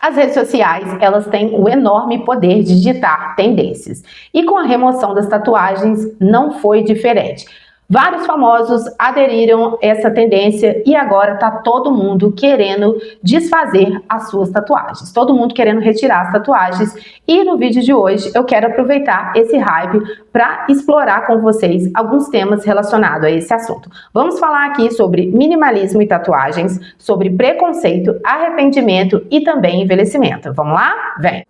As redes sociais, elas têm o enorme poder de ditar tendências. E com a remoção das tatuagens, não foi diferente. Vários famosos aderiram a essa tendência e agora tá todo mundo querendo desfazer as suas tatuagens. Todo mundo querendo retirar as tatuagens. E no vídeo de hoje eu quero aproveitar esse hype para explorar com vocês alguns temas relacionados a esse assunto. Vamos falar aqui sobre minimalismo e tatuagens, sobre preconceito, arrependimento e também envelhecimento. Vamos lá? Vem!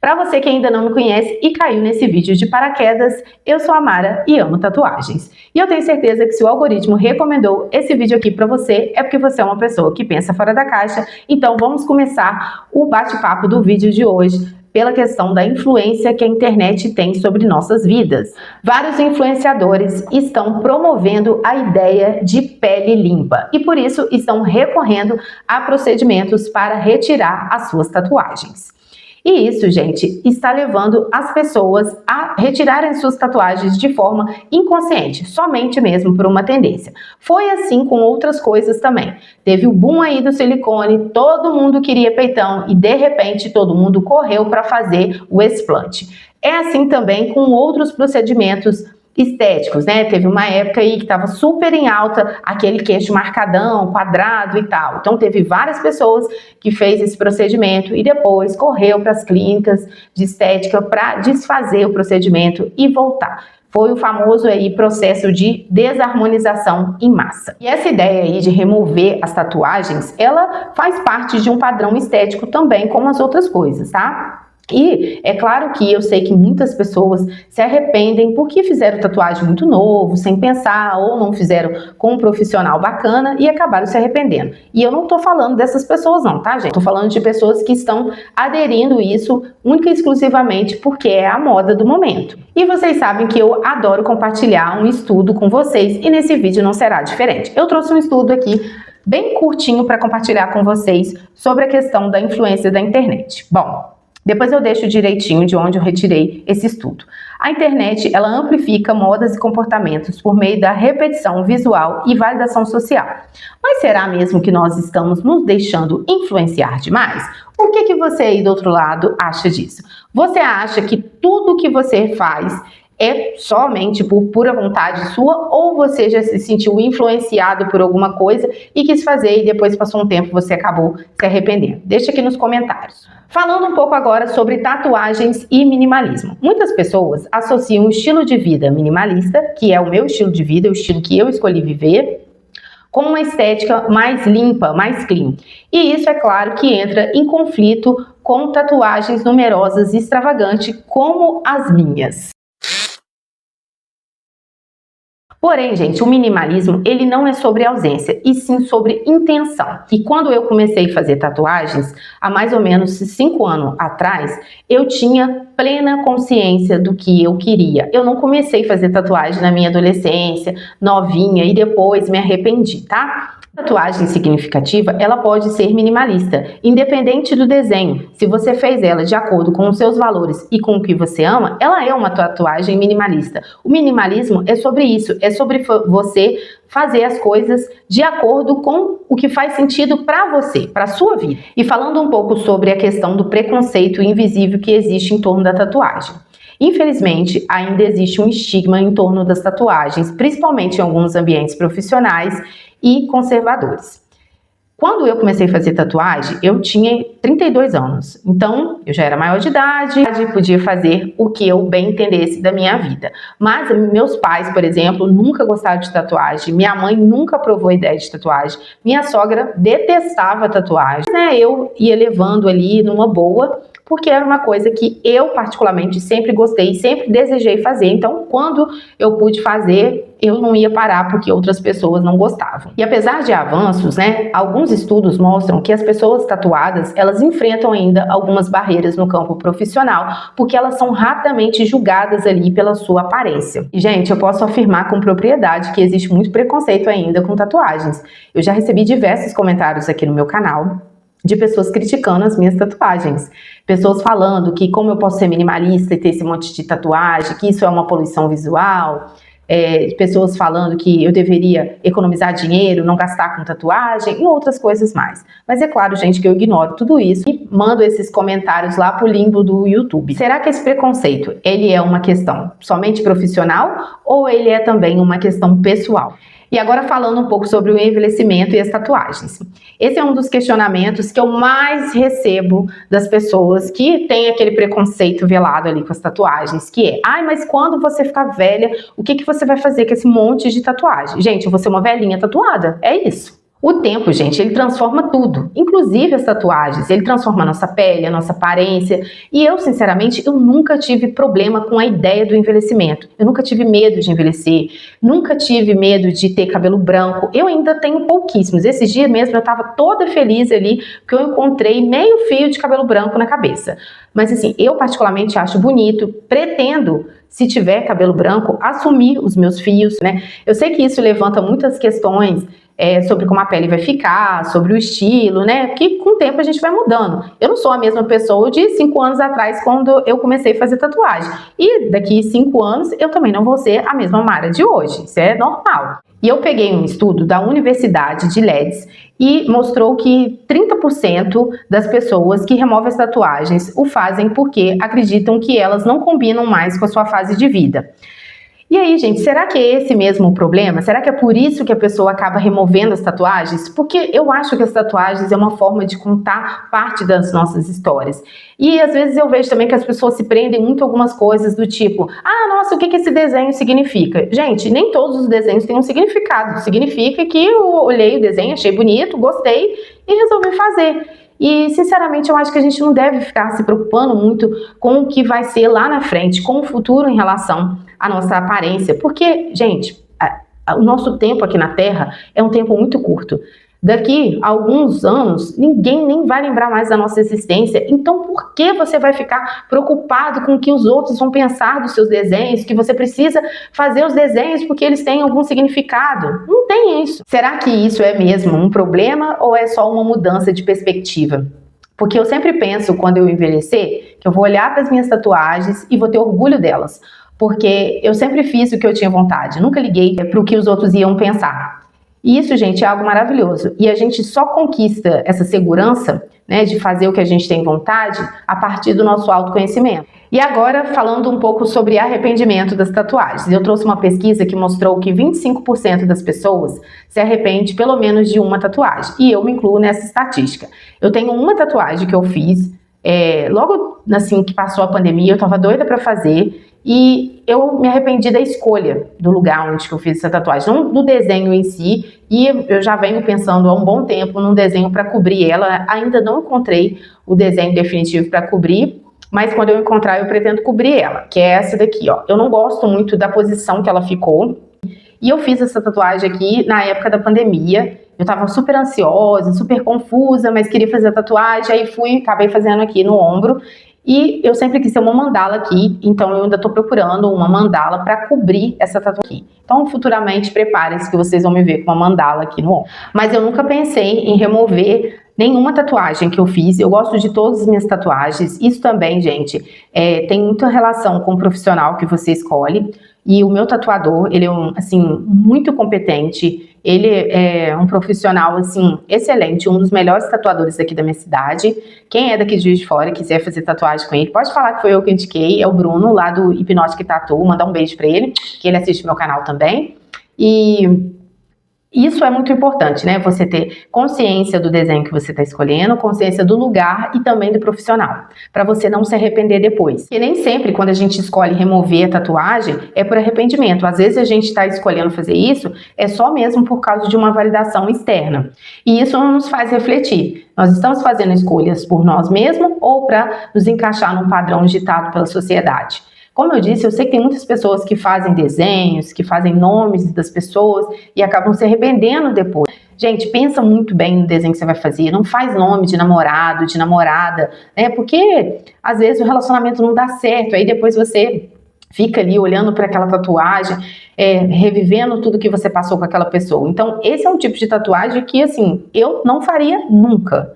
Para você que ainda não me conhece e caiu nesse vídeo de paraquedas, eu sou a Mara e amo tatuagens. E eu tenho certeza que se o algoritmo recomendou esse vídeo aqui para você, é porque você é uma pessoa que pensa fora da caixa. Então vamos começar o bate-papo do vídeo de hoje pela questão da influência que a internet tem sobre nossas vidas. Vários influenciadores estão promovendo a ideia de pele limpa e por isso estão recorrendo a procedimentos para retirar as suas tatuagens. E isso, gente, está levando as pessoas a retirarem suas tatuagens de forma inconsciente, somente mesmo por uma tendência. Foi assim com outras coisas também. Teve o boom aí do silicone, todo mundo queria peitão e de repente todo mundo correu para fazer o explante. É assim também com outros procedimentos estéticos, né? Teve uma época aí que estava super em alta aquele queixo marcadão, quadrado e tal. Então teve várias pessoas que fez esse procedimento e depois correu para as clínicas de estética para desfazer o procedimento e voltar. Foi o famoso aí processo de desarmonização em massa. E essa ideia aí de remover as tatuagens, ela faz parte de um padrão estético também, como as outras coisas, tá? E é claro que eu sei que muitas pessoas se arrependem porque fizeram tatuagem muito novo, sem pensar, ou não fizeram com um profissional bacana e acabaram se arrependendo. E eu não tô falando dessas pessoas não, tá, gente? Tô falando de pessoas que estão aderindo isso única e exclusivamente porque é a moda do momento. E vocês sabem que eu adoro compartilhar um estudo com vocês e nesse vídeo não será diferente. Eu trouxe um estudo aqui bem curtinho para compartilhar com vocês sobre a questão da influência da internet. Bom, depois eu deixo direitinho de onde eu retirei esse estudo. A internet, ela amplifica modas e comportamentos por meio da repetição visual e validação social. Mas será mesmo que nós estamos nos deixando influenciar demais? O que você aí do outro lado acha disso? Você acha que tudo que você faz é somente por pura vontade sua ou você já se sentiu influenciado por alguma coisa e quis fazer e depois passou um tempo você acabou se arrependendo? Deixa aqui nos comentários. Falando um pouco agora sobre tatuagens e minimalismo. Muitas pessoas associam o estilo de vida minimalista, que é o meu estilo de vida, o estilo que eu escolhi viver, com uma estética mais limpa, mais clean. E isso é claro que entra em conflito com tatuagens numerosas e extravagantes como as minhas. Porém, gente, o minimalismo, ele não é sobre ausência, e sim sobre intenção. E quando eu comecei a fazer tatuagens, há mais ou menos 5 anos atrás, eu tinha plena consciência do que eu queria. Eu não comecei a fazer tatuagem na minha adolescência, novinha, e depois me arrependi, tá? Tatuagem significativa, ela pode ser minimalista, independente do desenho. Se você fez ela de acordo com os seus valores e com o que você ama, ela é uma tatuagem minimalista. O minimalismo é sobre isso, é sobre você fazer as coisas de acordo com o que faz sentido para você, para a sua vida. E falando um pouco sobre a questão do preconceito invisível que existe em torno da tatuagem. Infelizmente, ainda existe um estigma em torno das tatuagens, principalmente em alguns ambientes profissionais e conservadores. Quando eu comecei a fazer tatuagem, eu tinha 32 anos, então eu já era maior de idade, podia fazer o que eu bem entendesse da minha vida. Mas meus pais, por exemplo, nunca gostaram de tatuagem, minha mãe nunca aprovou a ideia de tatuagem, minha sogra detestava tatuagem, né? Eu ia levando ali numa boa, porque era uma coisa que eu particularmente sempre gostei, sempre desejei fazer. Então, quando eu pude fazer, eu não ia parar porque outras pessoas não gostavam. E apesar de avanços, né, alguns estudos mostram que as pessoas tatuadas, elas enfrentam ainda algumas barreiras no campo profissional, porque elas são rapidamente julgadas ali pela sua aparência. E, gente, eu posso afirmar com propriedade que existe muito preconceito ainda com tatuagens. Eu já recebi diversos comentários aqui no meu canal de pessoas criticando as minhas tatuagens. Pessoas falando que como eu posso ser minimalista e ter esse monte de tatuagem, que isso é uma poluição visual. pessoas falando que eu deveria economizar dinheiro, não gastar com tatuagem e outras coisas mais. Mas é claro, gente, que eu ignoro tudo isso e mando esses comentários lá pro limbo do YouTube. Será que esse preconceito, ele é uma questão somente profissional ou ele é também uma questão pessoal? E agora falando um pouco sobre o envelhecimento e as tatuagens. Esse é um dos questionamentos que eu mais recebo das pessoas que têm aquele preconceito velado ali com as tatuagens, que é, ai, mas quando você ficar velha, o que você vai fazer com esse monte de tatuagem? Gente, eu vou ser uma velhinha tatuada, é isso. O tempo, gente, ele transforma tudo, inclusive as tatuagens, ele transforma a nossa pele, a nossa aparência, e eu, sinceramente, eu nunca tive problema com a ideia do envelhecimento, eu nunca tive medo de envelhecer, nunca tive medo de ter cabelo branco, eu ainda tenho pouquíssimos, esses dias mesmo eu tava toda feliz ali, porque eu encontrei meio fio de cabelo branco na cabeça, mas assim, eu particularmente acho bonito, pretendo, se tiver cabelo branco, assumir os meus fios, né, eu sei que isso levanta muitas questões, sobre como a pele vai ficar, sobre o estilo, né? Porque com o tempo a gente vai mudando. Eu não sou a mesma pessoa de 5 anos atrás, quando eu comecei a fazer tatuagem. E daqui 5 anos eu também não vou ser a mesma Mara de hoje. Isso é normal. E eu peguei um estudo da Universidade de Leeds e mostrou que 30% das pessoas que removem as tatuagens o fazem porque acreditam que elas não combinam mais com a sua fase de vida. E aí, gente, será que é esse mesmo o problema? Será que é por isso que a pessoa acaba removendo as tatuagens? Porque eu acho que as tatuagens é uma forma de contar parte das nossas histórias. E às vezes eu vejo também que as pessoas se prendem muito a algumas coisas do tipo, ah, nossa, o que esse desenho significa? Gente, nem todos os desenhos têm um significado. Significa que eu olhei o desenho, achei bonito, gostei e resolvi fazer. E, sinceramente, eu acho que a gente não deve ficar se preocupando muito com o que vai ser lá na frente, com o futuro em relação à nossa aparência. Porque, gente, o nosso tempo aqui na Terra é um tempo muito curto. Daqui a alguns anos, ninguém nem vai lembrar mais da nossa existência. Então, por que você vai ficar preocupado com o que os outros vão pensar dos seus desenhos? Que você precisa fazer os desenhos porque eles têm algum significado? Não tem isso. Será que isso é mesmo um problema ou é só uma mudança de perspectiva? Porque eu sempre penso, quando eu envelhecer, que eu vou olhar para as minhas tatuagens e vou ter orgulho delas. Porque eu sempre fiz o que eu tinha vontade. Nunca liguei para o que os outros iam pensar. E isso, gente, é algo maravilhoso. E a gente só conquista essa segurança, né, de fazer o que a gente tem vontade a partir do nosso autoconhecimento. E agora, falando um pouco sobre arrependimento das tatuagens. Eu trouxe uma pesquisa que mostrou que 25% das pessoas se arrepende pelo menos de uma tatuagem. E eu me incluo nessa estatística. Eu tenho uma tatuagem que eu fiz, logo assim que passou a pandemia, eu estava doida para fazer. E eu me arrependi da escolha do lugar onde eu fiz essa tatuagem, não do desenho em si, e eu já venho pensando há um bom tempo num desenho para cobrir ela, ainda não encontrei o desenho definitivo para cobrir, mas quando eu encontrar eu pretendo cobrir ela, que é essa daqui, ó. Eu não gosto muito da posição que ela ficou, e eu fiz essa tatuagem aqui na época da pandemia. Eu tava super ansiosa, super confusa, mas queria fazer a tatuagem, aí acabei fazendo aqui no ombro. E eu sempre quis ter uma mandala aqui, então eu ainda estou procurando uma mandala para cobrir essa tatuagem aqui. Então, futuramente, preparem-se que vocês vão me ver com uma mandala aqui no ombro. Mas eu nunca pensei em remover nenhuma tatuagem que eu fiz. Eu gosto de todas as minhas tatuagens. Isso também, gente, tem muita relação com o profissional que você escolhe. E o meu tatuador, ele é muito competente. Ele é um profissional, assim, excelente, um dos melhores tatuadores aqui da minha cidade. Quem é daqui de Juiz de Fora e quiser fazer tatuagem com ele, pode falar que foi eu que indiquei, é o Bruno, lá do Hipnótica e Tatu. Mandar um beijo pra ele, que ele assiste meu canal também. E isso é muito importante, né? Você ter consciência do desenho que você está escolhendo, consciência do lugar e também do profissional, para você não se arrepender depois. E nem sempre, quando a gente escolhe remover a tatuagem, é por arrependimento. Às vezes a gente está escolhendo fazer isso, é só mesmo por causa de uma validação externa. E isso não nos faz refletir. Nós estamos fazendo escolhas por nós mesmos ou para nos encaixar num padrão ditado pela sociedade. Como eu disse, eu sei que tem muitas pessoas que fazem desenhos, que fazem nomes das pessoas e acabam se arrependendo depois. Gente, pensa muito bem no desenho que você vai fazer, não faz nome de namorado, de namorada, né? Porque às vezes o relacionamento não dá certo, aí depois você fica ali olhando para aquela tatuagem, revivendo tudo que você passou com aquela pessoa. Então, esse é um tipo de tatuagem que, assim, eu não faria nunca.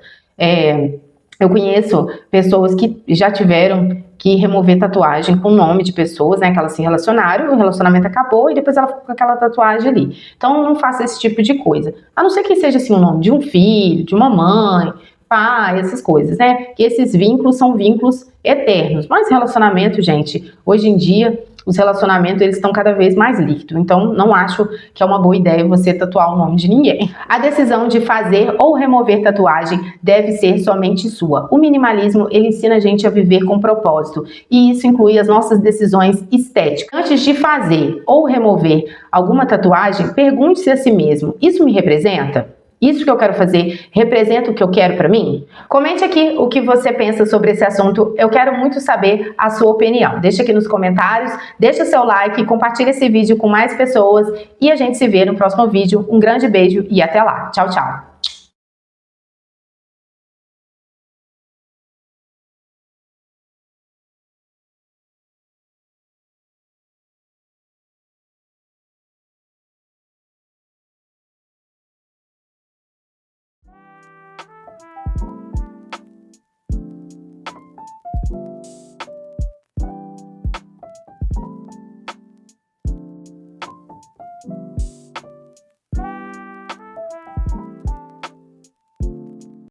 Eu conheço pessoas que já tiveram que remover tatuagem com nome de pessoas, né, que elas se relacionaram, o relacionamento acabou e depois ela ficou com aquela tatuagem ali. Então não faça esse tipo de coisa. A não ser que seja assim o nome de um filho, de uma mãe, pai, essas coisas, né? Que esses vínculos são vínculos eternos. Mas relacionamento, gente, hoje em dia os relacionamentos eles estão cada vez mais líquidos, então não acho que é uma boa ideia você tatuar o nome de ninguém. A decisão de fazer ou remover tatuagem deve ser somente sua. O minimalismo ele ensina a gente a viver com propósito e isso inclui as nossas decisões estéticas. Antes de fazer ou remover alguma tatuagem, pergunte-se a si mesmo: isso me representa? Isso que eu quero fazer representa o que eu quero para mim? Comente aqui o que você pensa sobre esse assunto. Eu quero muito saber a sua opinião. Deixa aqui nos comentários, deixa seu like, compartilha esse vídeo com mais pessoas e a gente se vê no próximo vídeo. Um grande beijo e até lá. Tchau, tchau.